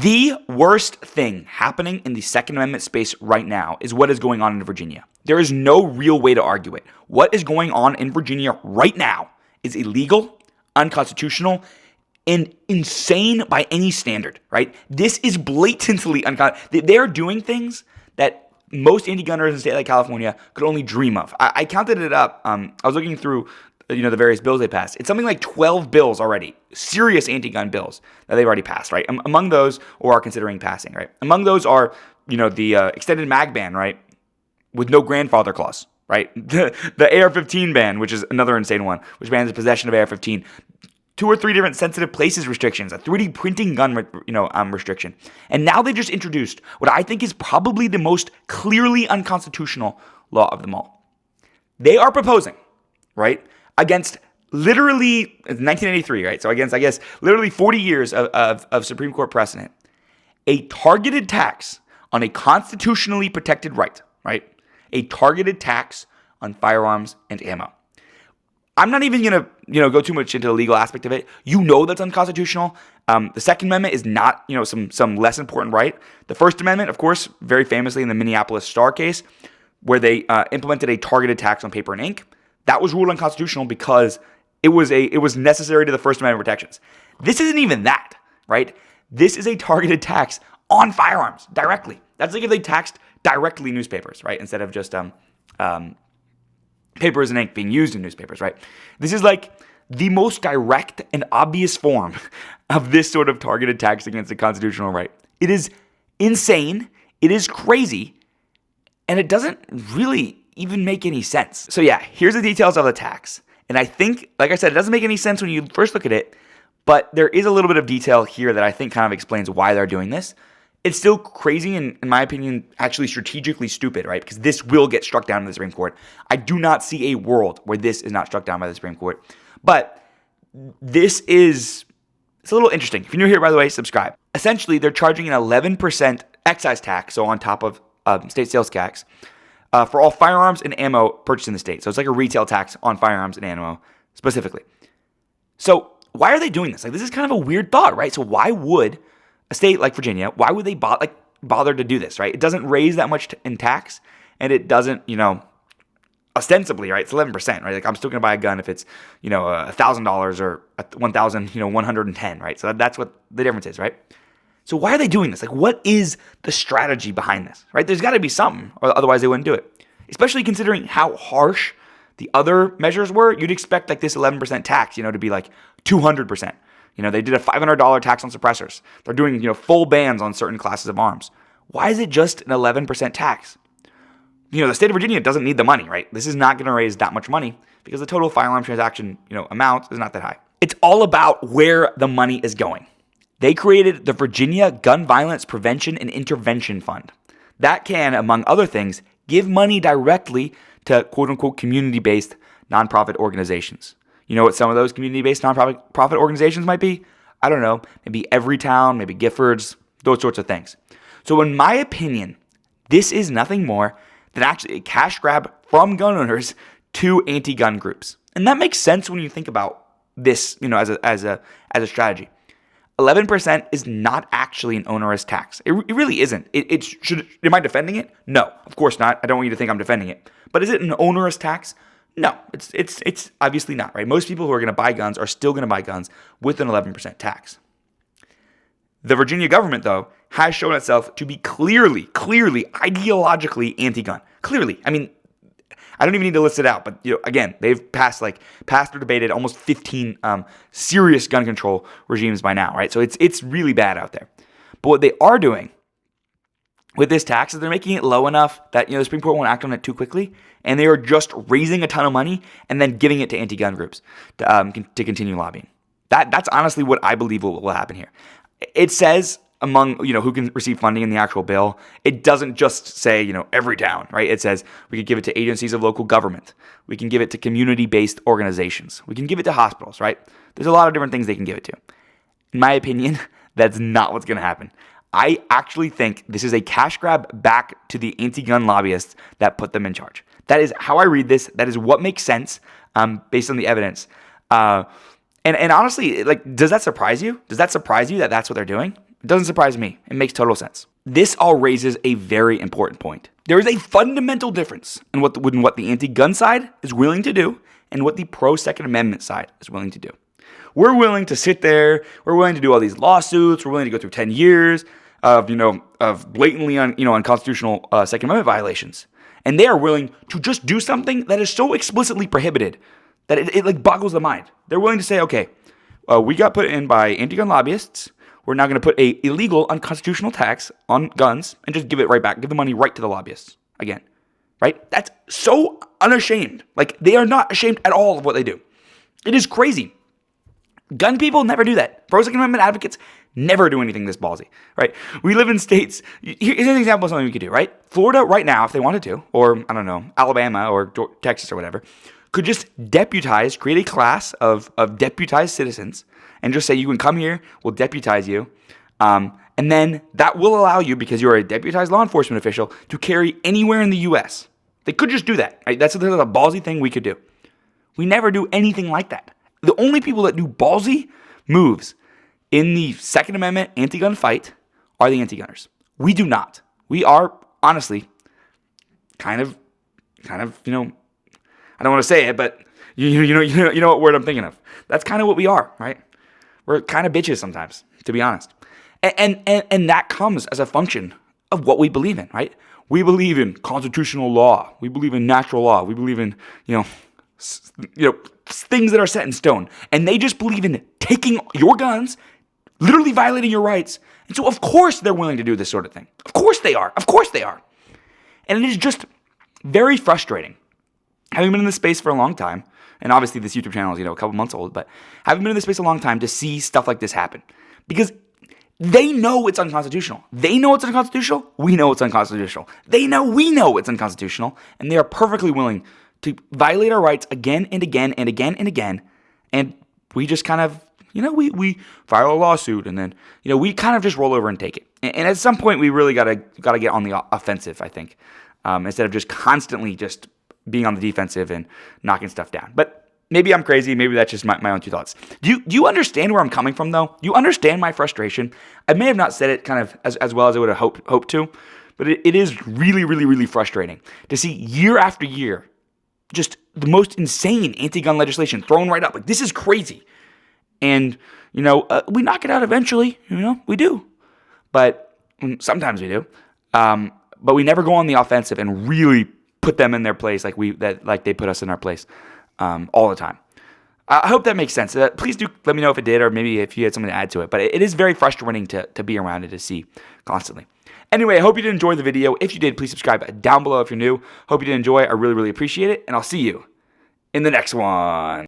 The worst thing happening in the Second Amendment space right now is what is going on in Virginia. There is no real way to argue it. What is going on in Virginia right now is illegal, unconstitutional, and insane by any standard, right? This is blatantly unconstitutional. They are doing things that most anti-gunners in a state like California could only dream of. I counted it up. I was looking through the various bills they passed. It's something like 12 bills already, serious anti-gun bills that they've already passed, right? Among those, or are considering passing, right? Among those are, the extended mag ban, right? With no grandfather clause, right? The AR-15 ban, which is another insane one, which bans the possession of AR-15. 2 or 3 different sensitive places restrictions, a 3D printing gun, restriction. And now they just introduced what I think is probably the most clearly unconstitutional law of them all. They are proposing, right, against literally 1983, right? So against, I guess, literally 40 years of Supreme Court precedent, a targeted tax on a constitutionally protected right? A targeted tax on firearms and ammo. I'm not even going to, go too much into the legal aspect of it. That's unconstitutional. The Second Amendment is not, some less important right. The First Amendment, of course, very famously in the Minneapolis Star case, where they implemented a targeted tax on paper and ink. That was ruled unconstitutional because it was necessary to the First Amendment protections. This isn't even that, right? This is a targeted tax on firearms directly. That's like if they taxed directly newspapers, right? Instead of just papers and ink being used in newspapers, right? This is like the most direct and obvious form of this sort of targeted tax against the constitutional right. It is insane. It is crazy. And it doesn't really even make any sense. So yeah, here's the details of the tax. And I think, like I said, it doesn't make any sense when you first look at it, but there is a little bit of detail here that I think kind of explains why they're doing this. It's still crazy and, in my opinion, actually strategically stupid, right? Because this will get struck down in the Supreme Court. I do not see a world where this is not struck down by the Supreme Court. But it's a little interesting. If you're new here, by the way, subscribe. Essentially, they're charging an 11% excise tax, so on top of state sales tax, for all firearms and ammo purchased in the state. So it's like a retail tax on firearms and ammo specifically. So why are they doing this? Like, this is kind of a weird thought, right? So why would a state like Virginia, why would they bother to do this, right? It doesn't raise that much in tax, and it doesn't, ostensibly, right? It's 11%, right? Like, I'm still going to buy a gun if it's, $1,000 or $1,110, right? So that's what the difference is, right? So why are they doing this? Like, what is the strategy behind this, right? There's got to be something, or otherwise they wouldn't do it. Especially considering how harsh the other measures were, you'd expect like this 11% tax, to be like 200%. They did a $500 tax on suppressors. They're doing, full bans on certain classes of arms. Why is it just an 11% tax? The state of Virginia doesn't need the money, right? This is not going to raise that much money because the total firearm transaction, amount is not that high. It's all about where the money is going. They created the Virginia Gun Violence Prevention and Intervention Fund. That can, among other things, give money directly to quote-unquote community-based nonprofit organizations. You know what some of those community-based nonprofit organizations might be? I don't know. Maybe Everytown, maybe Giffords, those sorts of things. So in my opinion, this is nothing more than actually a cash grab from gun owners to anti-gun groups. And that makes sense when you think about this, as a strategy. 11% is not actually an onerous tax. It really isn't. Am I defending it? No, of course not. I don't want you to think I'm defending it. But is it an onerous tax? No, it's obviously not, right? Most people who are going to buy guns are still going to buy guns with an 11% tax. The Virginia government, though, has shown itself to be clearly, ideologically anti-gun. Clearly. I mean, I don't even need to list it out, but again, they've passed or debated almost 15 serious gun control regimes by now, right? So it's really bad out there. But what they are doing with this tax is they're making it low enough that the Supreme Court won't act on it too quickly, and they are just raising a ton of money and then giving it to anti-gun groups to continue lobbying. That's honestly what I believe will happen here. It says among who can receive funding in the actual bill, it doesn't just say every town, right? It says we could give it to agencies of local government, we can give it to community-based organizations, we can give it to hospitals, right? There's a lot of different things they can give it to. In my opinion, that's not what's going to happen. I actually think this is a cash grab back to the anti-gun lobbyists that put them in charge. That is how I read this. That is what makes sense based on the evidence. And honestly, does that surprise you? Does that surprise you that that's what they're doing? It doesn't surprise me. It makes total sense. This all raises a very important point. There is a fundamental difference in what the anti-gun side is willing to do and what the pro-Second Amendment side is willing to do. We're willing to sit there. We're willing to do all these lawsuits. We're willing to go through 10 years of blatantly unconstitutional Second Amendment violations. And they are willing to just do something that is so explicitly prohibited that it like boggles the mind. They're willing to say, okay, we got put in by anti-gun lobbyists. We're now going to put a illegal, unconstitutional tax on guns and just give it right back. Give the money right to the lobbyists again, right? That's so unashamed. Like, they are not ashamed at all of what they do. It is crazy. Gun people never do that. Pro-Second Amendment advocates never do anything this ballsy, right? We live in states. Here's an example of something we could do, right? Florida right now, if they wanted to, or I don't know, Alabama or Texas or whatever, could just deputize, create a class of deputized citizens and just say, you can come here, we'll deputize you. And then that will allow you, because you're a deputized law enforcement official, to carry anywhere in the U.S. They could just do that, right? That's a ballsy thing we could do. We never do anything like that. The only people that do ballsy moves in the Second Amendment anti-gun fight are the anti-gunners. We do not. We are, honestly, kind of, I don't want to say it, but you know what word I'm thinking of. That's kind of what we are, right? We're kind of bitches sometimes, to be honest. And that comes as a function of what we believe in, right? We believe in constitutional law. We believe in natural law. We believe in, things that are set in stone. And they just believe in taking your guns, literally violating your rights. And so, of course, they're willing to do this sort of thing. Of course they are. Of course they are. And it is just very frustrating. Having been in this space for a long time, and obviously this YouTube channel is, a couple months old, but having been in this space a long time to see stuff like this happen. Because they know it's unconstitutional. They know it's unconstitutional. We know it's unconstitutional. They know we know it's unconstitutional. And they are perfectly willing to violate our rights again and again and again and again. And we just kind of, we file a lawsuit and then, we kind of just roll over and take it. And at some point, we really got to get on the offensive, I think, instead of just constantly just being on the defensive and knocking stuff down. But maybe I'm crazy. Maybe that's just my own two thoughts. Do you understand where I'm coming from, though? Do you understand my frustration? I may have not said it kind of as well as I would have hoped to, but it is really, really, really frustrating to see year after year just the most insane anti-gun legislation thrown right up. Like, this is crazy. And, we knock it out eventually. We do. But sometimes we do. But we never go on the offensive and really put them in their place like they put us in our place all the time. I hope that makes sense. Please do let me know if it did, or maybe if you had something to add to it. But it is very frustrating to be around and to see constantly. Anyway, I hope you did enjoy the video. If you did, please subscribe down below if you're new. Hope you did enjoy. I really, really appreciate it. And I'll see you in the next one.